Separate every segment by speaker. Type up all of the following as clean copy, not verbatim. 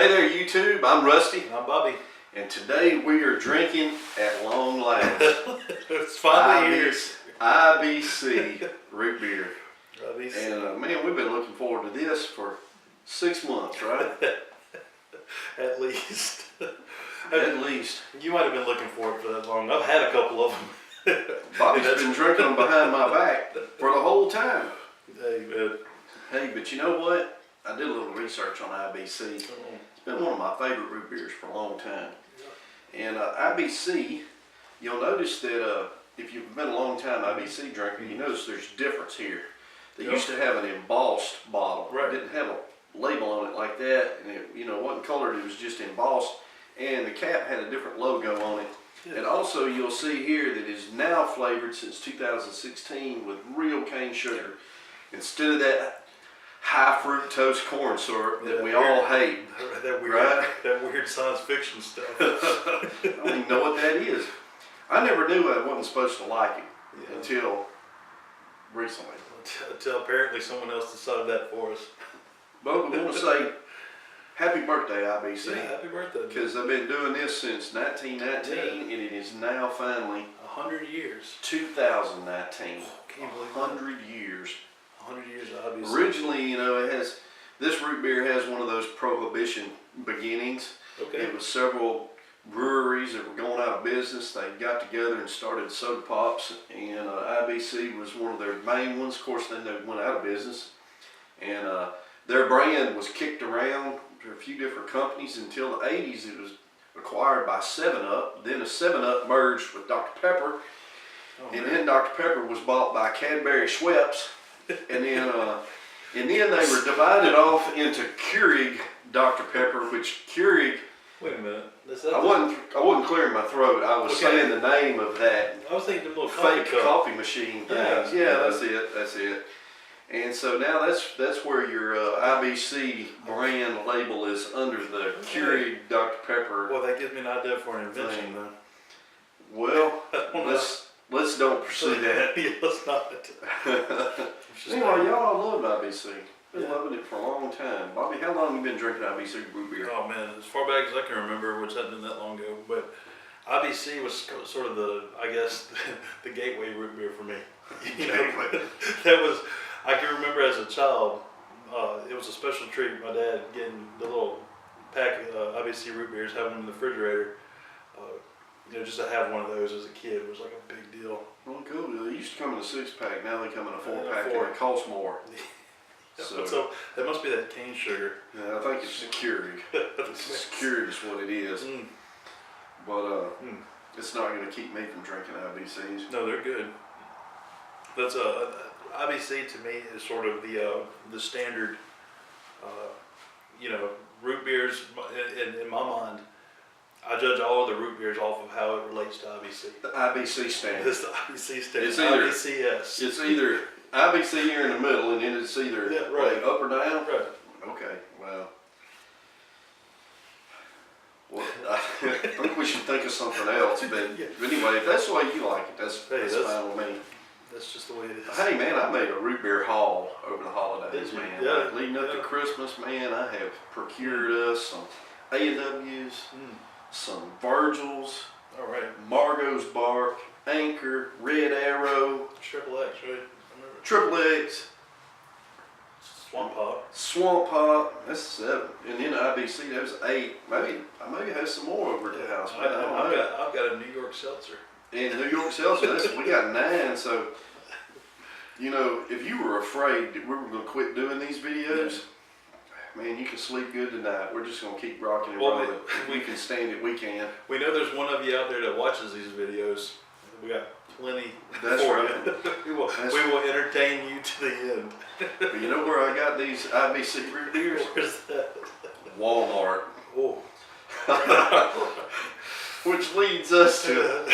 Speaker 1: Hey there, YouTube. I'm Rusty.
Speaker 2: I'm Bobby.
Speaker 1: And today we are drinking at long last.
Speaker 2: It's finally here.
Speaker 1: IBC root beer.
Speaker 2: IBC.
Speaker 1: And man, we've been looking forward to this for 6 months, right?
Speaker 2: At least.
Speaker 1: At least.
Speaker 2: You might have been looking forward for that long. I've had a couple of them.
Speaker 1: Bobby's been drinking them behind my back for the whole time.
Speaker 2: Hey, man.
Speaker 1: Hey, but you know what? I did a little research on IBC. It's been one of my favorite root beers for a long time. And IBC, you'll notice that if you've been a long time IBC drinker, you notice there's a difference here. They used to have an embossed bottle.
Speaker 2: Right.
Speaker 1: It didn't have a label on it like that, and it wasn't colored, it was just embossed. And the cap had a different logo on it.
Speaker 2: Yeah. And
Speaker 1: also you'll see here that it is now flavored since 2016 with real cane sugar. Instead of that high fructose corn syrup that we all hate.
Speaker 2: That weird science fiction stuff.
Speaker 1: I don't even know what that is. I never knew I wasn't supposed to like it until recently.
Speaker 2: Until apparently someone else decided that for us.
Speaker 1: But we want to say happy birthday, IBC.
Speaker 2: Yeah, happy birthday.
Speaker 1: Because I've been doing this since 1919 and it is now finally
Speaker 2: 100 years.
Speaker 1: 2019.
Speaker 2: Can you believe
Speaker 1: 100 years.
Speaker 2: 100 years of IBC.
Speaker 1: Originally, this root beer has one of those prohibition beginnings.
Speaker 2: Okay.
Speaker 1: It was several breweries that were going out of business. They got together and started soda pops, and IBC was one of their main ones. Of course, then they went out of business, and their brand was kicked around to a few different companies until the 80s. It was acquired by 7-Up. Then a 7-Up merged with Dr. Pepper, and then Dr. Pepper was bought by Cadbury Schweppes. And then they were divided off into Keurig Dr. Pepper, which Keurig.
Speaker 2: Wait a minute.
Speaker 1: I wasn't clearing my throat. I was saying the name of that.
Speaker 2: I was thinking the little
Speaker 1: fake coffee machine things. Yeah, that's it. That's it. And so now that's where your IBC brand label is under the Keurig Dr. Pepper.
Speaker 2: Well, that gives me an idea for an invention, then.
Speaker 1: Well, let's don't pursue that.
Speaker 2: Yeah, let's not.
Speaker 1: Anyway, y'all love IBC. Been loving it for a long time. Bobby, how long have you been drinking IBC root beer?
Speaker 2: Oh man, as far back as I can remember, which hasn't been that long ago. But IBC was sort of I guess, the gateway root beer for me. That was, I can remember as a child, it was a special treat. My dad getting the little pack of IBC root beers, having them in the refrigerator. Just to have one of those as a kid was like a big deal.
Speaker 1: Well, cool. They used to come in a 6-pack. Now they come in a 4-pack, and it costs more.
Speaker 2: So that must be that cane sugar.
Speaker 1: Yeah, I think it's Keurig. Keurig is what it is. But it's not going to keep me from drinking IBCs.
Speaker 2: No, they're good. That's IBC to me is sort of the standard. Root beers in my mind. I judge all of the root beers off of how it relates to IBC.
Speaker 1: The IBC standard.
Speaker 2: It's the IBC standard.
Speaker 1: It's either
Speaker 2: IBCS.
Speaker 1: It's either IBC here in the middle, and then it's either like up or down.
Speaker 2: Right.
Speaker 1: Okay. Well, I think we should think of something else. But anyway, if that's the way you like it, that's fine with me.
Speaker 2: That's just the way it is.
Speaker 1: Hey man, I made a root beer haul over the holidays, man.
Speaker 2: Yeah.
Speaker 1: Like, leading up to Christmas, man, I have procured us some A&Ws. Some Virgils,
Speaker 2: all right,
Speaker 1: Margot's Bark, Anchor, Red Arrow,
Speaker 2: Triple X, right?
Speaker 1: Triple X, Swamp Pop. That's 7, and then IBC. That was 8. I maybe have some more over at the house.
Speaker 2: I've got a New York Seltzer.
Speaker 1: And New York Seltzer. We got 9. So if you were afraid that we were going to quit doing these videos. Man, you can sleep good tonight. We're just going to keep rocking and rolling. If we can stand it, we can.
Speaker 2: We know there's one of you out there that watches these videos. We got plenty
Speaker 1: That's
Speaker 2: for
Speaker 1: right.
Speaker 2: you. We will entertain you to the end.
Speaker 1: But you know where I got these IBC root beers?
Speaker 2: Where's that?
Speaker 1: Walmart.
Speaker 2: Oh.
Speaker 1: Which leads us to,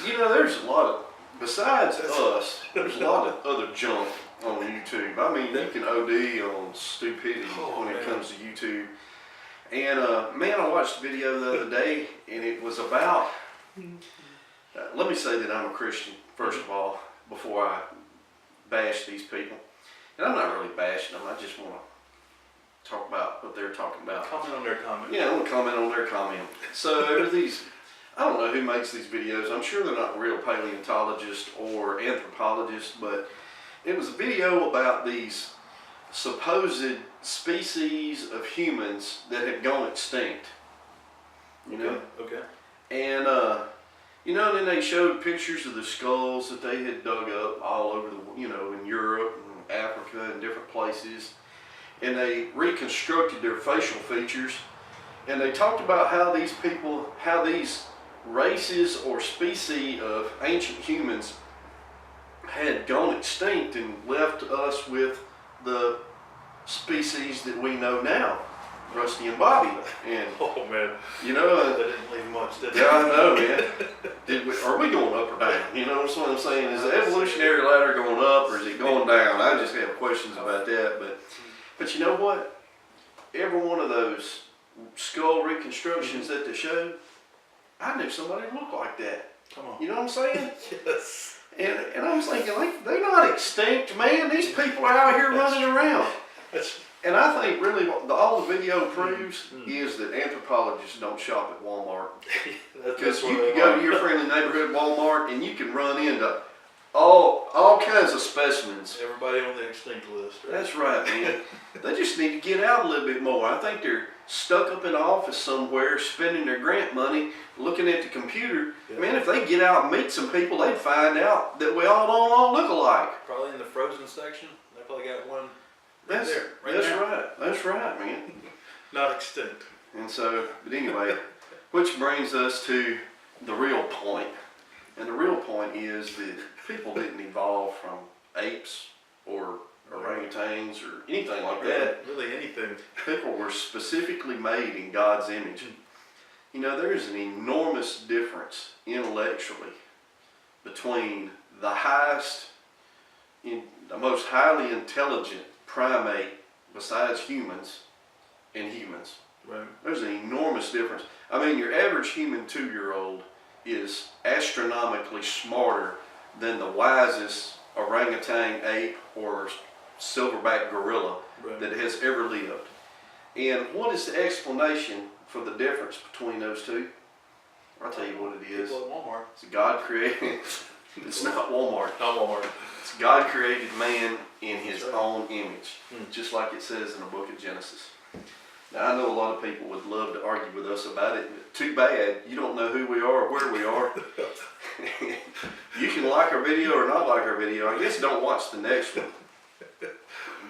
Speaker 1: there's a lot of, besides us, there's a lot of other junk on YouTube. I mean, you can OD on stupidity when it comes to YouTube. And man, I watched a video the other day, and it was about, let me say that I'm a Christian, first of all, before I bash these people. And I'm not really bashing them, I just want to talk about what they're talking about.
Speaker 2: Comment on their comment.
Speaker 1: Yeah, I want to comment on their comment. So there are these, I don't know who makes these videos. I'm sure they're not real paleontologists or anthropologists, but it was a video about these supposed species of humans that had gone extinct. You know?
Speaker 2: Okay.
Speaker 1: And, you know, then they showed pictures of the skulls that they had dug up all over the, you know, in Europe and Africa and different places. And they reconstructed their facial features. And they talked about how these people, how these races or species of ancient humans had gone extinct and left us with the species that we know now, Rusty and Bobby. And
Speaker 2: Oh man,
Speaker 1: you know,
Speaker 2: they didn't leave much, did they?
Speaker 1: yeah, I know, man. Are we going up or down? You know what I'm saying? Is the evolutionary ladder going up or is it going down? I just have questions about that. But you know what? Every one of those skull reconstructions that they showed, I knew somebody who looked like that.
Speaker 2: Come on.
Speaker 1: You know what I'm saying?
Speaker 2: Yes.
Speaker 1: And I was thinking, like, they're not extinct, man. These people are out here running around. And I think really what all the video proves is that anthropologists don't shop at Walmart. Because you can go to your friendly neighborhood Walmart and you can run into all kinds of specimens.
Speaker 2: Everybody on the extinct list, right?
Speaker 1: That's right, man. They just need to get out a little bit more. I think they're stuck up in an office somewhere spending their grant money looking at the computer.
Speaker 2: Yeah.
Speaker 1: Man, if they get out and meet some people, they'd find out that we all don't all look alike.
Speaker 2: Probably in the frozen section. They probably got one right
Speaker 1: That's,
Speaker 2: there.
Speaker 1: that's
Speaker 2: now.
Speaker 1: right. That's right, man.
Speaker 2: Not extinct.
Speaker 1: And so, but anyway, which brings us to the real point. And the real point is that people didn't evolve from apes or orangutans or anything like that.
Speaker 2: Really anything.
Speaker 1: People were specifically made in God's image. You know, there is an enormous difference intellectually between the most highly intelligent primate besides humans and humans.
Speaker 2: Right.
Speaker 1: There's an enormous difference. I mean, your average human 2-year-old is astronomically smarter than the wisest orangutan, ape, or silverback gorilla that has ever lived. And what is the explanation for the difference between those two? I'll tell you what it is.
Speaker 2: People at Walmart.
Speaker 1: It's God created. It's not Walmart.
Speaker 2: Not Walmart.
Speaker 1: It's God created man in his
Speaker 2: That's right.
Speaker 1: own image, just like it says in the book of Genesis. Now, I know a lot of people would love to argue with us about it, but too bad you don't know who we are or where we are. You can like our video or not like our video. I guess don't watch the next one.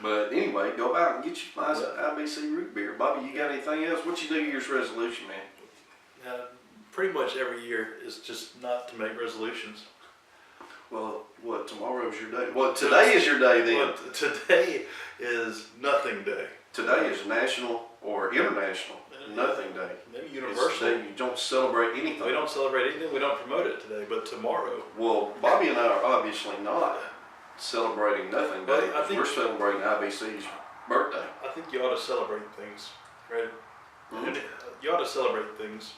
Speaker 1: But anyway, go out and get your nice IBC root beer. Bobby, you got anything else? What's your New Year's resolution, man?
Speaker 2: Pretty much every year is just not to make resolutions.
Speaker 1: Well, what, tomorrow's your day? Well, today is your day then.
Speaker 2: Well, today is nothing day.
Speaker 1: Today is national or international nothing day.
Speaker 2: Maybe
Speaker 1: It's
Speaker 2: universal.
Speaker 1: the day you don't celebrate anything.
Speaker 2: We don't celebrate anything. We don't promote it today. But tomorrow.
Speaker 1: Well, Bobby and I are obviously not celebrating nothing day.
Speaker 2: Well, I think-
Speaker 1: We're celebrating IBC's birthday.
Speaker 2: I think you ought to celebrate things, right?
Speaker 1: Mhm.
Speaker 2: You ought to celebrate things.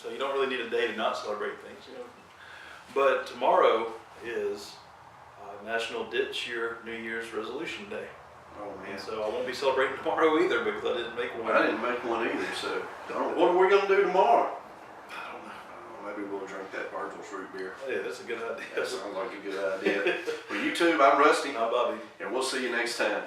Speaker 2: So you don't really need a day to not celebrate things. You know? But tomorrow is National Ditch Your New Year's Resolution Day.
Speaker 1: Oh man.
Speaker 2: And so I won't be celebrating tomorrow either because I didn't make one.
Speaker 1: I didn't make one either, so what are we gonna do tomorrow?
Speaker 2: I don't know.
Speaker 1: Maybe we'll drink that Virgil's root beer.
Speaker 2: Oh, yeah, that's a good idea.
Speaker 1: That sounds like a good idea. Well, you too, I'm Rusty,
Speaker 2: Not Bobby.
Speaker 1: and we'll see you next time.